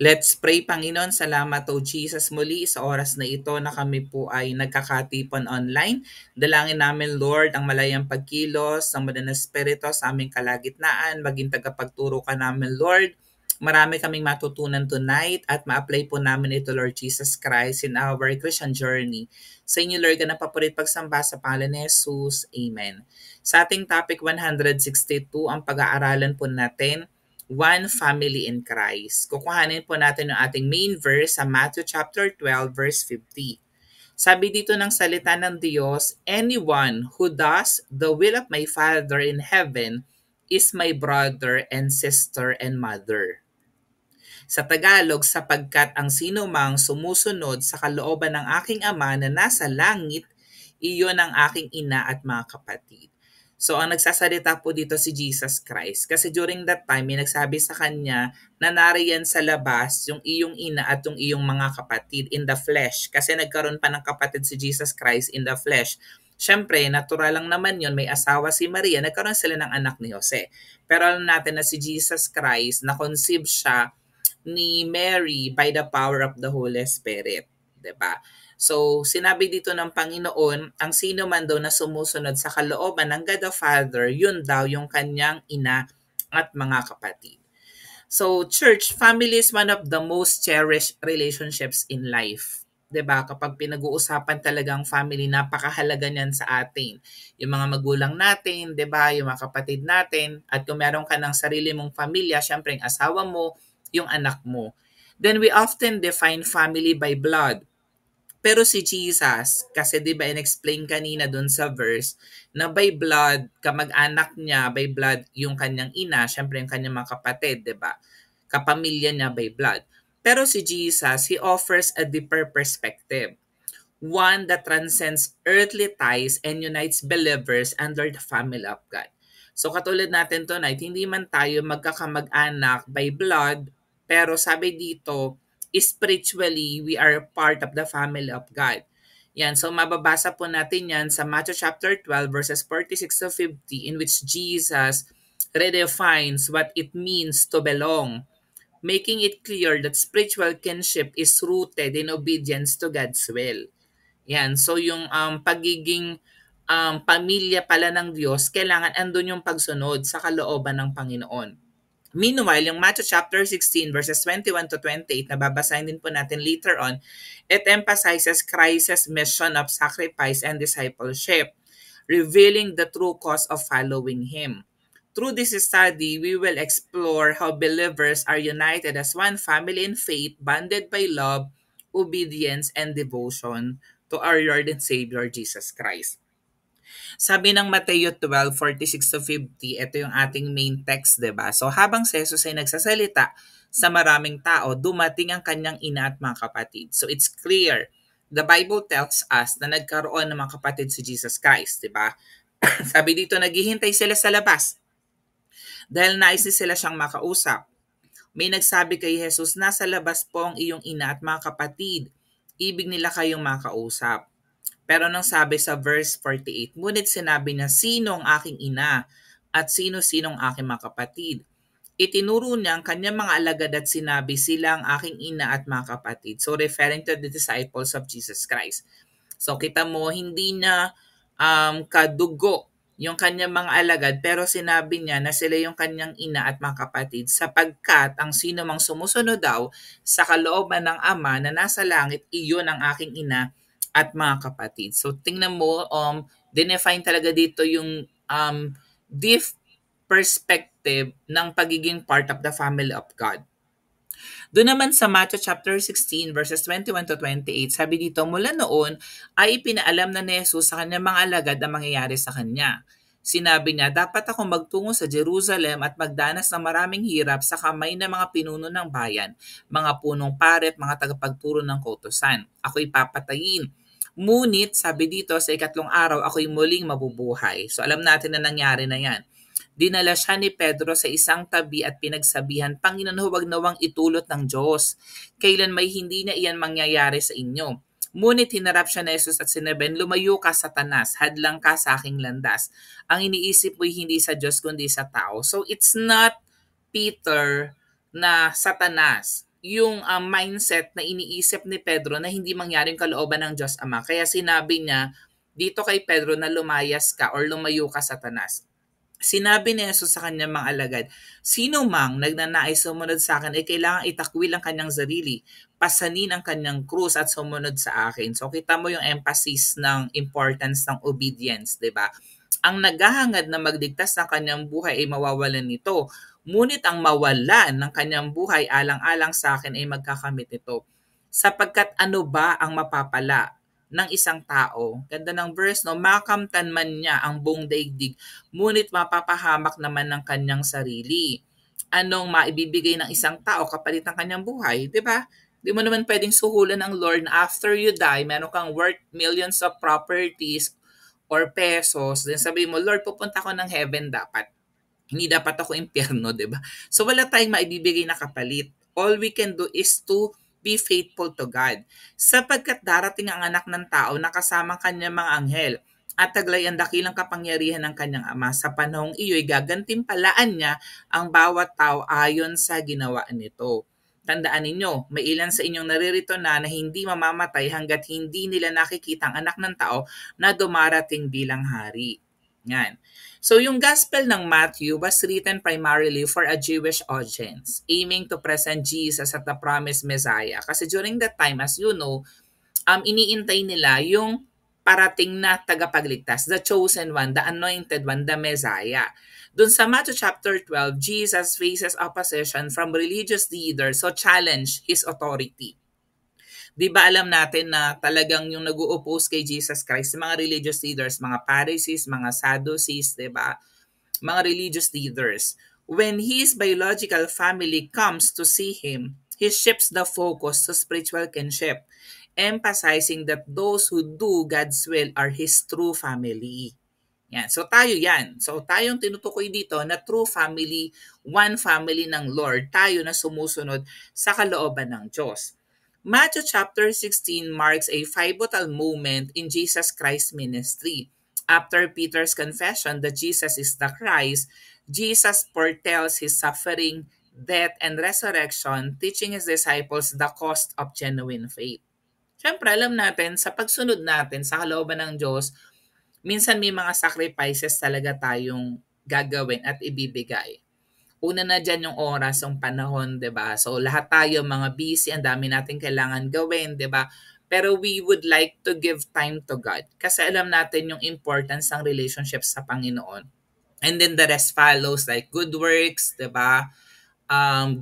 Let's pray. Panginoon, salamat o Jesus muli sa oras na ito na kami po ay nagkakatipon online. Dalangin namin, Lord, ang malayang pagkilos ng Banal na Espiritu sa aming kalagitnaan, maging tagapagturo ka namin, Lord. Marami kaming matutunan tonight at ma-apply po namin ito, Lord Jesus Christ, in our Christian journey. Sa inyo, Lord, ka na papurit pagsamba sa pangalan ni Jesus. Amen. Sa ating topic 162, ang pag-aaralan po natin, One Family in Christ. Kukuhanin po natin yung ating main verse sa Matthew chapter 12 verse 50. Sabi dito ng salita ng Diyos, anyone who does the will of my Father in heaven is my brother and sister and mother. Sa Tagalog, sapagkat ang sinumang sumusunod sa kalooban ng aking Ama na nasa langit, iyon ang aking ina at mga kapatid. So ang nagsasalita po dito si Jesus Christ. Kasi during that time, may nagsabi sa kanya na nariyan sa labas yung iyong ina at yung iyong mga kapatid in the flesh. Kasi nagkaroon pa ng kapatid si Jesus Christ in the flesh. Siyempre, natural lang naman yun, may asawa si Maria, nagkaroon sila ng anak ni Jose. Pero alam natin na si Jesus Christ, na-conceive siya ni Mary by the power of the Holy Spirit. 'Di ba? So, sinabi dito ng Panginoon, ang sino man daw na sumusunod sa kalooban ng God the Father, yun daw yung kanyang ina at mga kapatid. So, church, family is one of the most cherished relationships in life. 'Di ba? Kapag pinag-uusapan talagang family, napakahalaga niyan sa atin. Yung mga magulang natin, 'di ba? Yung mga kapatid natin, at kung meron ka ng sarili mong pamilya, syempre yung asawa mo, yung anak mo. Then we often define family by blood. Pero si Jesus, kasi di ba in-explain kanina dun sa verse, na by blood, kamag-anak niya, by blood, yung kanyang ina, syempre yung kanyang mga kapatid, di ba? Kapamilya niya by blood. Pero si Jesus, he offers a deeper perspective. One that transcends earthly ties and unites believers under the family of God. So katulad natin tonight, hindi man tayo magkakamag-anak by blood, pero sabi dito, spiritually, we are part of the family of God. Yan, so mababasa po natin yan sa Matthew chapter 12 verses 46 to 50 in which Jesus redefines what it means to belong, making it clear that spiritual kinship is rooted in obedience to God's will. Yan, so yung pagiging pamilya pala ng Diyos, kailangan andun yung pagsunod sa kalooban ng Panginoon. Meanwhile, yung Matthew chapter 16 verses 21 to 28 na babasahin din po natin later on, it emphasizes Christ's mission of sacrifice and discipleship, revealing the true cause of following Him. Through this study, we will explore how believers are united as one family in faith, bonded by love, obedience, and devotion to our Lord and Savior Jesus Christ. Sabi ng Mateo 12:46 to 50, ito yung ating main text, 'di ba? So habang si Jesus ay nagsasalita sa maraming tao, dumating ang kanyang ina at mga kapatid. So it's clear. The Bible tells us na nagkaroon ng mga kapatid si Jesus Christ, 'di ba? Sabi dito, naghihintay sila sa labas dahil nais sila siyang makausap. May nagsabi kay Jesus, nasa labas po ang iyong ina at mga kapatid. Ibig nila kayong makausap. Pero nang sabi sa verse 48, ngunit sinabi niya, sino ang aking ina at sino-sinong aking mga kapatid? Itinuro niya ang kanyang mga alagad at sinabi, sila ang aking ina at mga kapatid. So referring to the disciples of Jesus Christ. So kita mo, hindi na kadugo yung kanyang mga alagad, pero sinabi niya na sila yung kanyang ina at mga kapatid sapagkat ang sino mang sumusunod daw sa kalooban ng Ama na nasa langit, iyon ang aking ina at mga kapatid. So tingnan mo, dinefine talaga dito yung deep perspective ng pagiging part of the family of God. Doon naman sa Matthew chapter 16 verses 21 to 28, sabi dito, mula noon ay ipinaalam na ni Jesus sa kanyang mga alagad ang mangyayari sa kanya. Sinabi niya, dapat ako magtungo sa Jerusalem at magdanas ng maraming hirap sa kamay ng mga pinuno ng bayan, mga punong pare at mga tagapagturo ng kautusan. Ako'y papatayin. Ngunit, sabi dito, sa ikatlong araw, ako'y muling mabubuhay. So alam natin na nangyari na yan. Dinala siya ni Pedro sa isang tabi at pinagsabihan, Panginoon, huwag nawang itulot ng Diyos. Kailan may hindi na iyan mangyayari sa inyo. Ngunit hinarap siya na Jesus at sinabihan, lumayo ka, Satanas, hadlang ka sa aking landas. Ang iniisip mo'y hindi sa Diyos kundi sa tao. So it's not Peter na Satanas. yung mindset na iniisip ni Pedro na hindi mangyari yung kalooban ng Diyos Ama. Kaya sinabi niya dito kay Pedro na lumayas ka or lumayo ka, Satanas. Sinabi ni Jesus sa kanyang mga alagad, sino mang nagnanais sumunod sa akin ay kailangang itakwil ang kanyang sarili, pasanin ang kanyang krus at sumunod sa akin. So kita mo yung emphasis ng importance ng obedience, di ba? Ang naghahangad na magligtas ng kanyang buhay ay mawawalan nito. Ngunit ang mawalan ng kanyang buhay alang-alang sa akin ay magkakamit ito. Sapagkat ano ba ang mapapala ng isang tao? Ganda ng verse, no? Makamtan man niya ang buong daigdig, ngunit mapapahamak naman ng kanyang sarili. Anong maibibigay ng isang tao kapalit ng kanyang buhay? 'Di ba? Di mo naman pwedeng suhulan ng Lord na after you die, meron kang worth millions of properties or pesos, then sabihin mo, Lord, pupunta ako ng heaven dapat. Hindi dapat ako impyerno, di ba? So wala tayong maibibigay na kapalit. All we can do is to be faithful to God. Sapagkat darating ang anak ng tao na kasama kanyang mga anghel at taglay ang dakilang kapangyarihan ng kanyang ama. Sa panahong iyo'y gagantimpalaan niya ang bawat tao ayon sa ginawa nito. Tandaan ninyo, may ilan sa inyong naririto na hindi mamamatay hanggat hindi nila nakikita ang anak ng tao na dumarating bilang hari. Yan. So yung Gospel ng Matthew was written primarily for a Jewish audience, aiming to present Jesus as the promised Messiah. Kasi during that time, as you know, iniintay nila yung parating na tagapagligtas, the chosen one, the anointed one, the Messiah. Doon sa Matthew chapter 12, Jesus faces opposition from religious leaders so challenge his authority. Di ba alam natin na talagang yung nag-o-oppose kay Jesus Christ, mga religious leaders, mga Pharisees, mga Sadducees, di ba? Mga religious leaders. When his biological family comes to see him, he shifts the focus to spiritual kinship, emphasizing that those who do God's will are his true family. Yan. So tayo yan. So tayong tinutukoy dito na true family, one family ng Lord, tayo na sumusunod sa kalooban ng Diyos. Matthew chapter 16 marks a pivotal moment in Jesus Christ's ministry. After Peter's confession that Jesus is the Christ, Jesus foretells his suffering, death, and resurrection, teaching his disciples the cost of genuine faith. Siyempre, alam natin, sa pagsunod natin sa kalooban ng Diyos, minsan may mga sacrifices talaga tayong gagawin at ibibigay. Una na dyan yung oras, yung panahon, 'di ba? So lahat tayo mga busy, ang dami natin kailangan gawin, 'di ba? Pero we would like to give time to God kasi alam natin yung importance ng relationship sa Panginoon. And then the rest follows like good works, 'di ba?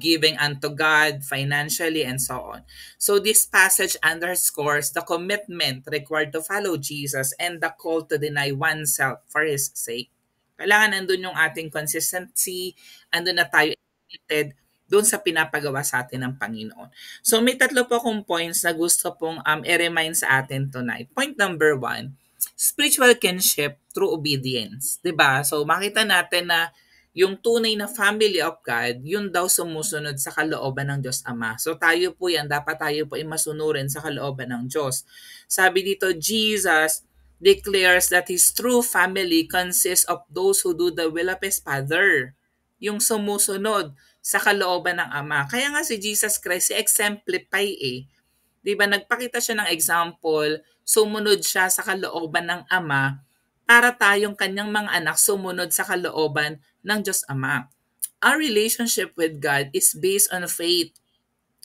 Giving unto God financially and so on. So this passage underscores the commitment required to follow Jesus and the call to deny oneself for His sake. Kailangan nandun yung ating consistency, andun na tayo committed doon sa pinapagawa sa atin ng Panginoon. So may tatlo po akong points na gusto pong i-remind sa atin tonight. Point number 1, spiritual kinship through obedience. 'Di ba? So makita natin na yung tunay na family of God, yun daw sumusunod sa kalooban ng Diyos Ama. So tayo po yan, dapat tayo po ay masunurin sa kalooban ng Diyos. Sabi dito, Jesus declares that His true family consists of those who do the will of His Father. Yung sumusunod sa kalooban ng Ama. Kaya nga si Jesus Christ, si exemplify eh. Diba, nagpakita siya ng example, sumunod siya sa kalooban ng Ama para tayong kanyang mga anak sumunod sa kalooban ng Diyos Ama. Our relationship with God is based on faith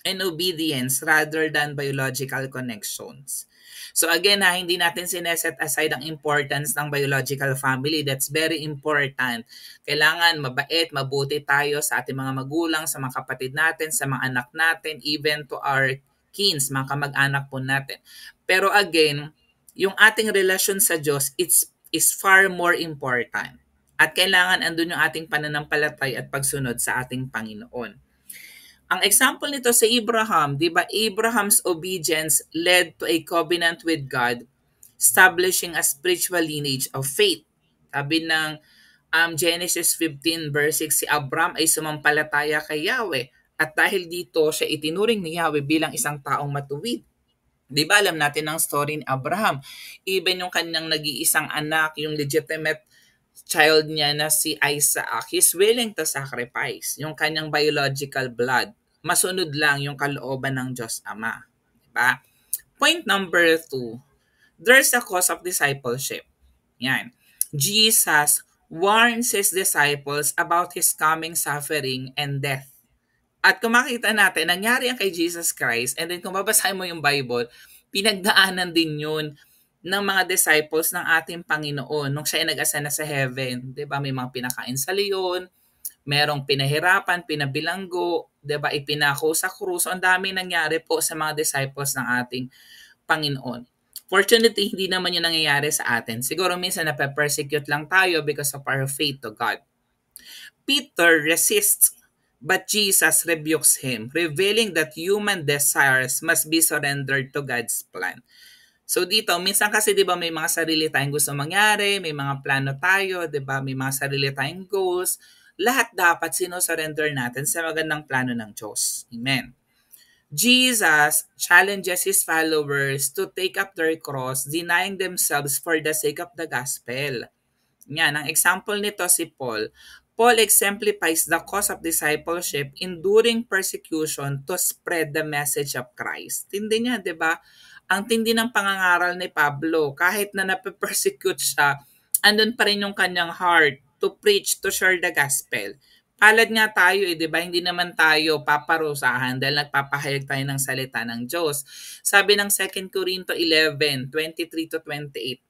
and obedience rather than biological connections. So again hindi natin sineset aside ang importance ng biological family. That's very important. Kailangan mabait, mabuti tayo sa ating mga magulang, sa mga kapatid natin, sa mga anak natin, even to our kins, mga kamag-anak po natin. Pero again, yung ating relasyon sa Diyos, is far more important. At kailangan andun yung ating pananampalatay at pagsunod sa ating Panginoon. Ang example nito sa Abraham, di ba, Abraham's obedience led to a covenant with God, establishing a spiritual lineage of faith. Sabi ng Genesis 15 verse 6, si Abraham ay sumampalataya kay Yahweh at dahil dito siya itinuring ni Yahweh bilang isang taong matuwid. Di ba alam natin ang story ni Abraham? Even yung kanyang nag-iisang anak, yung legitimate child niya na si Isaac, he's willing to sacrifice yung kanyang biological blood masunod lang yung kalooban ng Diyos Ama. Diba? Point number 2, there's a cause of discipleship. Yan. Jesus warns his disciples about his coming suffering and death. At kung makita natin, nangyari ang kay Jesus Christ, and then kung babasahin mo yung Bible, pinagdaanan din yun ng mga disciples ng ating Panginoon nung siya ay nag-ascend na sa heaven. Diba? May mga pinakain sa leon, merong pinahirapan, pinabilanggo, diba? Ipinako sa krus. Ang dami nangyari po sa mga disciples ng ating Panginoon. Fortunately, hindi naman yun nangyayari sa atin. Siguro minsan nape-persecute lang tayo because of our faith to God. Peter resists, but Jesus rebukes him, revealing that human desires must be surrendered to God's plan. So dito, minsan kasi 'di ba may mga sarili tayong gusto mangyari, may mga plano tayo, 'di ba? May mga sarili tayong goals. Lahat dapat sino-surrender natin sa magandang plano ng Diyos. Amen. Jesus challenges his followers to take up their cross, denying themselves for the sake of the gospel. Yan, ang example nito si Paul. Paul exemplifies the cause of discipleship, enduring persecution to spread the message of Christ. Tindi niya, di ba? Ang tindi ng pangangaral ni Pablo, kahit na nape-persecute siya, andun pa rin yung kanyang heart to preach, to share the gospel. Palad nga tayo, di ba? Hindi naman tayo paparusahan dahil nagpapahayag tayo ng salita ng Diyos. Sabi ng 2 Corinto 11:23-28,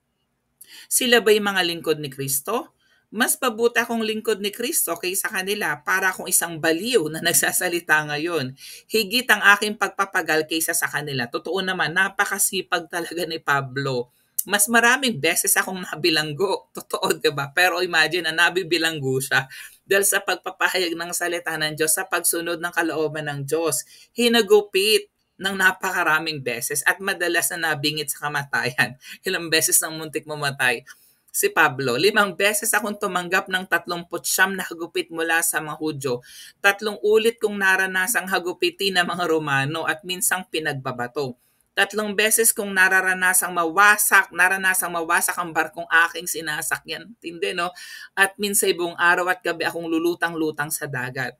sila ba'y mga lingkod ni Kristo? Mas pabuti akong lingkod ni Kristo kaysa kanila para akong isang baliw na nagsasalita ngayon. Higit ang aking pagpapagal kaysa sa kanila. Totoo naman, napakasipag talaga ni Pablo. Mas maraming beses akong nabilanggo. Totoo, diba? Pero imagine na nabibilanggo siya dahil sa pagpapahayag ng salita ng Diyos, sa pagsunod ng kalooban ng Diyos. Hinagupit ng napakaraming beses at madalas na nabingit sa kamatayan. Ilang beses nang muntik mamatay si Pablo. 5 beses akong tumanggap ng 39 na hagupit mula sa mga Hudyo. 3 ulit kong naranasang hagupitin ng mga Romano at minsang pinagbabato. 3 beses kong naranasang mawasak ang barkong aking sinasakyan. Tindi, no? At minsan buong araw at gabi akong lulutang-lutang sa dagat.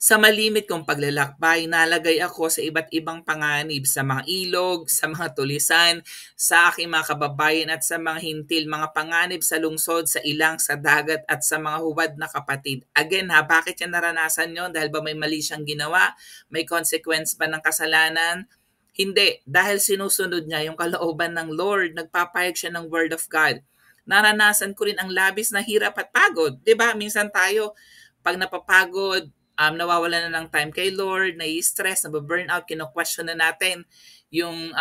Sa malimit kong paglalakbay, nalagay ako sa iba't ibang panganib, sa mga ilog, sa mga tulisan, sa aking mga kababayan at sa mga hintil, mga panganib sa lungsod, sa ilang, sa dagat at sa mga huwad na kapatid. Again ha, bakit yan naranasan yun? Dahil ba may mali siyang ginawa? May consequence ba ng kasalanan? Hindi, dahil sinusunod niya yung kalooban ng Lord, nagpapayag siya ng Word of God. Naranasan ko rin ang labis na hirap at pagod. 'Di ba? Minsan tayo, pag napapagod, nawawala na ng time kay Lord, nai-stress, nababurnout, kino-question na natin yung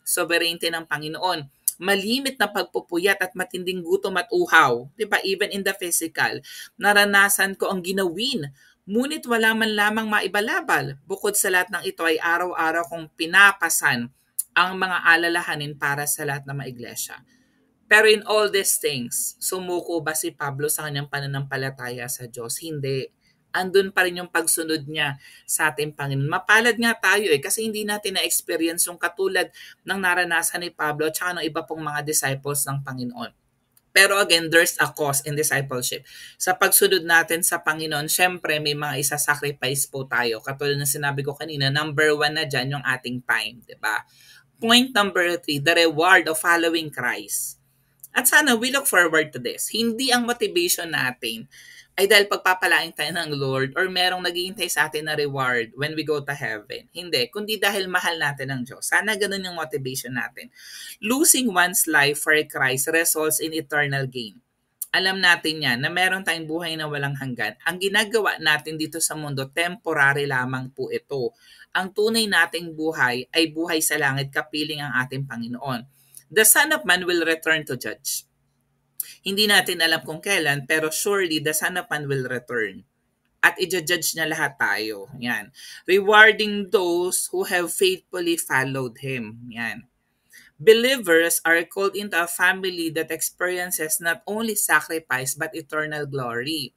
sovereignty ng Panginoon. Malimit na pagpupuyat at matinding gutom at uhaw, 'di ba? Even in the physical, naranasan ko ang ginawin. Ngunit wala man lamang maibalabal. Bukod sa lahat ng ito ay araw-araw kong pinapasan ang mga alalahanin para sa lahat ng mga iglesia. Pero in all these things, sumuko ba si Pablo sa kanyang pananampalataya sa Diyos? Hindi. Andun pa rin yung pagsunod niya sa ating Panginoon. Mapalad nga tayo kasi hindi natin na-experience yung katulad ng naranasan ni Pablo at saka ng iba pong mga disciples ng Panginoon. Pero again, there's a cost in discipleship. Sa pagsunod natin sa Panginoon, syempre may mga isa-sacrifice po tayo. Katulad ng sinabi ko kanina, number 1 na dyan yung ating time. Diba? Point number 3, the reward of following Christ. At sana we look forward to this. Hindi ang motivation natin ay dahil pagpapalain tayo ng Lord or merong naghihintay sa atin na reward when we go to heaven. Hindi, kundi dahil mahal natin ng Diyos. Sana ganun yung motivation natin. Losing one's life for Christ results in eternal gain. Alam natin yan na meron tayong buhay na walang hanggan. Ang ginagawa natin dito sa mundo, temporary lamang po ito. Ang tunay nating buhay ay buhay sa langit, kapiling ang ating Panginoon. The Son of Man will return to judge. Hindi natin alam kung kailan, pero surely the Son of Man will return. At i-judge niya lahat tayo. Yan. Rewarding those who have faithfully followed Him. Yan. Believers are called into a family that experiences not only sacrifice but eternal glory.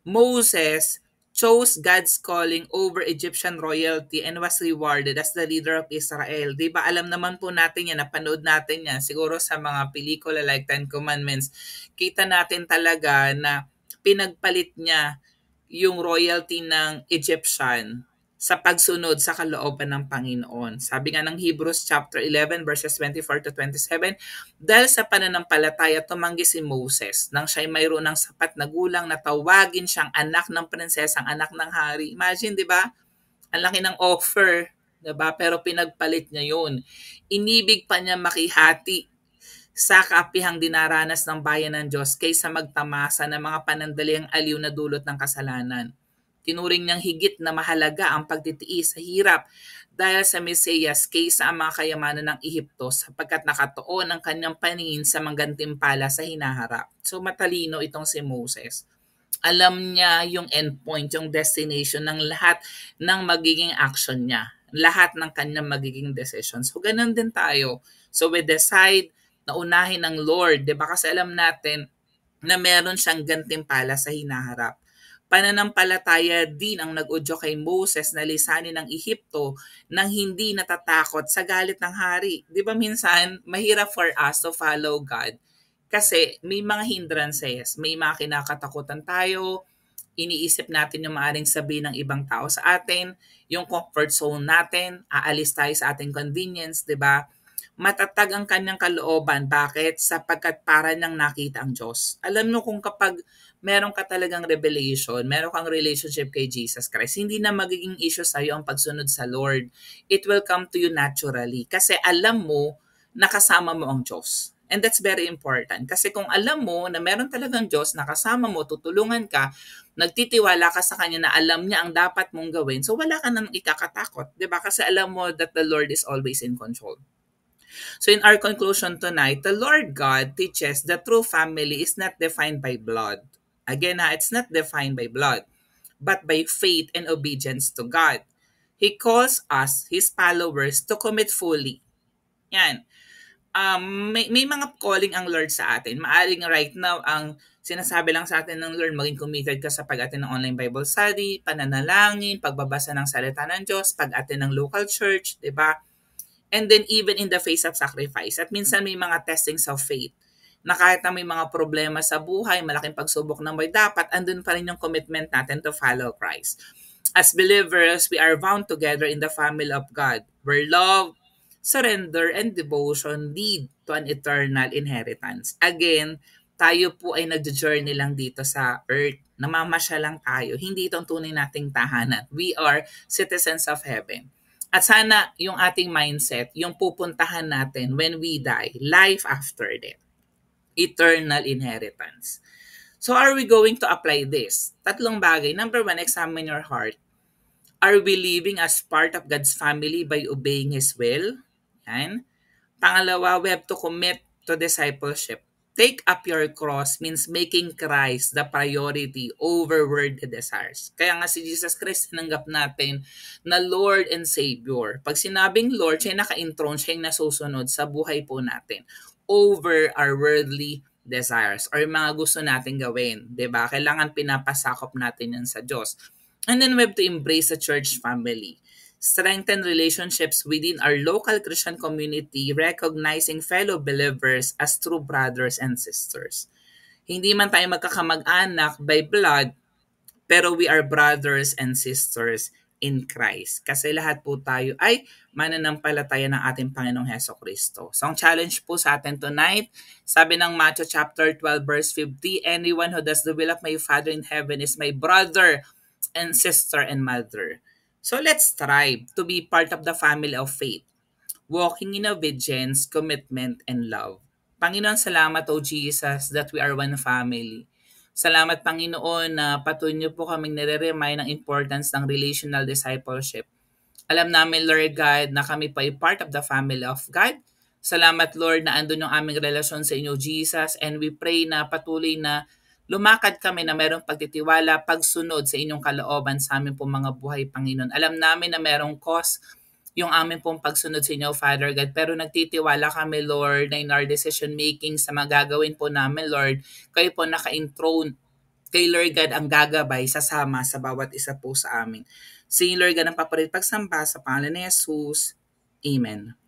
Moses chose God's calling over Egyptian royalty and was rewarded as the leader of Israel. Di ba alam naman po natin yan, napanood natin yan, siguro sa mga pelikula like Ten Commandments, kita natin talaga na pinagpalit niya yung royalty ng Egyptian sa pagsunod sa kalooban ng Panginoon. Sabi nga ng Hebrews chapter 11 verses 24 to 27, dahil sa pananampalataya tumanggi si Moses nang siya'y mayroon ng sapat na gulang na tawagin siyang anak ng prinsesang anak ng hari. Imagine, di ba? Ang laki ng offer, 'di ba? Pero pinagpalit niya 'yun. Inibig pa niya makihati sa kaapihang dinaranas ng bayan ng Diyos kaysa magtamasa ng mga panandaliang aliw na dulot ng kasalanan. Tinuring niyang higit na mahalaga ang pagtitiis sa hirap dahil sa Mesiyas kaysa ang mga kayamanan ng Ehipto sapagkat nakatuon ang kanyang paningin sa manggantimpala sa hinaharap. So matalino itong si Moses. Alam niya yung endpoint, yung destination ng lahat ng magiging action niya. Lahat ng kanyang magiging decision. So, ganun din tayo. So, we decide na unahin ng Lord. Diba? Kasi alam natin na meron siyang gantimpala sa hinaharap. Pananampalataya din ang nag-udyo kay Moses na lisanin ng Ehipto nang hindi natatakot sa galit ng hari. Di ba minsan, mahirap for us to follow God kasi may mga hindrances, may mga kinakatakutan tayo, iniisip natin yung maaaring sabihin ng ibang tao sa atin, yung comfort zone natin, aalis tayo sa ating convenience, di ba? Matatag ang kanyang kalooban. Bakit? Sapagkat para niyang nakita ang Diyos. Alam mo kung kapag meron ka talagang revelation, meron kang relationship kay Jesus Christ, hindi na magiging issue sa'yo ang pagsunod sa Lord. It will come to you naturally. Kasi alam mo na kasama mo ang Diyos. And that's very important. Kasi kung alam mo na meron talagang Diyos na kasama mo, tutulungan ka, nagtitiwala ka sa Kanya na alam niya ang dapat mong gawin, so wala ka nang ikakatakot. Diba? Kasi alam mo that the Lord is always in control. So in our conclusion tonight, the Lord God teaches that true family is not defined by blood. Again, it's not defined by blood, but by faith and obedience to God. He calls us, His followers, to commit fully. Yan. May mga calling ang Lord sa atin. Maaring right now, ang sinasabi lang sa atin ng Lord, maging committed ka sa pag-attend ng online Bible study, pananalangin, pagbabasa ng salita ng Diyos, pag-attend ng local church, di ba? And then even in the face of sacrifice. At minsan may mga testings of faith na kahit na may mga problema sa buhay, malaking pagsubok na may dapat, andun pa rin yung commitment natin to follow Christ. As believers, we are bound together in the family of God, where love, surrender, and devotion lead to an eternal inheritance. Again, tayo po ay nag-journey lang dito sa earth. Namamasya lang tayo. Hindi itong tunay nating tahanan. We are citizens of heaven. At sana yung ating mindset, yung pupuntahan natin when we die, life after death, eternal inheritance. So are we going to apply this? Tatlong bagay. Number one, examine your heart. Are we living as part of God's family by obeying His will? Yan. Pangalawa, we have to commit to discipleship. Take up your cross means making Christ the priority over worldly desires. Kaya nga si Jesus Christ tinanggap natin na Lord and Savior. Pag sinabing Lord, siya naka-inthrone, siya yung nasusunod sa buhay po natin over our worldly desires or mga gusto natin gawin. 'Di ba? Kailangan pinapasakop natin yan sa Diyos. And then we have to embrace the church family. Strengthen relationships within our local Christian community, recognizing fellow believers as true brothers and sisters. Hindi man tayo magkakamag-anak by blood, pero we are brothers and sisters in Christ. Kasi lahat po tayo ay mananampalataya ng ating Panginoong Heso Kristo. So ang challenge po sa atin tonight, sabi ng Matthew chapter 12 verse 50, anyone who does the will of my Father in heaven is my brother and sister and mother. So let's strive to be part of the family of faith, walking in obedience, commitment, and love. Panginoon, salamat o Jesus that we are one family. Salamat Panginoon na patuloy niyo po kaming nire-remind ng importance ng relational discipleship. Alam namin Lord God na kami pa ay part of the family of God. Salamat Lord na andun yung aming relasyon sa inyo Jesus, and we pray na patuloy na lumakad kami na mayroong pagtitiwala, pagsunod sa inyong kalooban sa amin pong mga buhay, Panginoon. Alam namin na mayroong cost yung amin pong pagsunod sa inyo, Father God. Pero nagtitiwala kami, Lord, na in our decision making sa magagawin po namin, Lord, kayo po naka-enthroned. Kay Lord God ang gagabay, sasama sa bawat isa po sa amin. Sa Lord God ang papalit pagsamba sa pangalan ni Jesus. Amen.